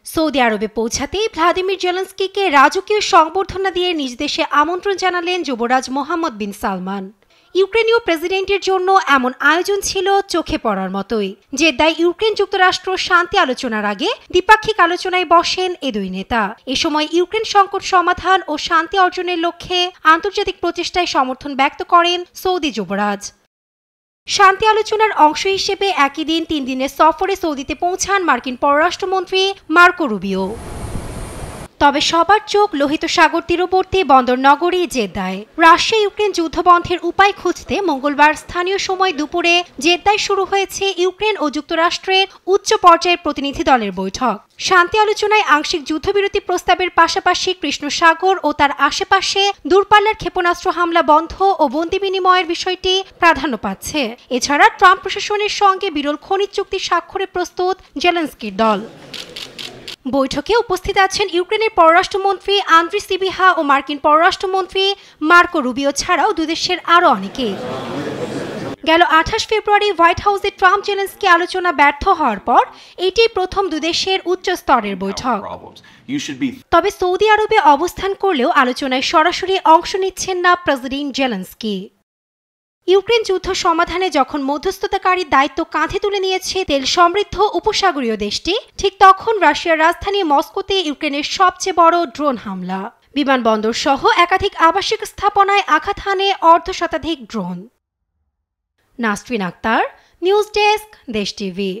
Saudi আরবে পৌঁছাতেই Vladimir জেলেনস্কিকে রাজকীয় সংবর্ধনা দিয়ে নিজ দেশে আমন্ত্রণ জানালেন যুবরাজ মোহাম্মদ বিন সালমান। ইউক্রেনীয় প্রেসিডেন্টের জন্য এমন আয়োজন ছিল চোখে পড়ার মতোই। জেদ্দায় ইউক্রেন যুক্তরাষ্ট্র শান্তি আলোচনার আগে দ্বিপাক্ষিক আলোচনায় বসেন এ দুই নেতা। এ সময় ইউক্রেন সংকট সমাধান ও শান্তি অর্জনের লক্ষ্যে আন্তর্জাতিক প্রচেষ্টায় সমর্থন ব্যক্ত করেন সৌদি যুবরাজ। শান্তি আলোচনার অংশ হিসেবে একই দিন 3 দিনের সফরে সৌদিতে পৌঁছান মার্কিন পররাষ্ট্রমন্ত্রী মার্কো রুবিও। তবে সবার চোখ লোহিত সাগর তীরবর্তী বন্দর নগরী জেদ্দায়। রাশিয়া ইউক্রেন যুদ্ধবন্ধের উপায় খুঁজতে মঙ্গলবার স্থানীয় সময় দুপুরে জেদ্দায় শুরু হয়েছে ইউক্রেন ও যুক্তরাষ্ট্রের উচ্চ পর্যায়ের প্রতিনিধি দলের বৈঠক। শান্তি আলোচনায় আংশিক যুদ্ধবিরতি প্রস্তাবের পাশাপাশি কৃষ্ণ সাগর ও তার আশেপাশে দূরপাল্লার ক্ষেপণাস্ত্র হামলা বন্ধ ও বন্দি বিনিময়ের বিষয়টি প্রাধান্য পাচ্ছে। এছাড়া ট্রাম্প প্রশাসনের সঙ্গে বিরল খনিজ চুক্তি স্বাক্ষরে প্রস্তুত জেলেনস্কির দল। বৈঠকে উপস্থিত আছেন ইউক্রেনের পররাষ্ট্রমন্ত্রী আন্দ্রি সিবিহা ও মার্কিন পররাষ্ট্রমন্ত্রী মার্কো রুবিও ছাড়াও দুই দেশের আরও অনেকে। গেল 28 ফেব্রুয়ারি হোয়াইট হাউসে ট্রাম্প জেলেনস্কি আলোচনা ব্যর্থ হওয়ার পর এটিই প্রথম দুই দেশের উচ্চ স্তরের বৈঠক। তবে সৌদি আরবে অবস্থান করলেও আলোচনায় সরাসরি অংশ নিচ্ছেন না প্রেসিডেন্ট জেলেনস্কি। ইউক্রেন যুদ্ধ সমাধানে যখন মধ্যস্থতাকারীর দায়িত্ব কাঁধে তুলে নিয়েছে তেল সমৃদ্ধ উপসাগরীয় দেশটি, ঠিক তখন রাশিয়ার রাজধানী মস্কোতে ইউক্রেনের সবচেয়ে বড় ড্রোন হামলা। বিমানবন্দর সহ একাধিক আবাসিক স্থাপনায় আঘাত হানে অর্ধশতাধিক ড্রোন। Nasrin Akter, news desk, Desh TV.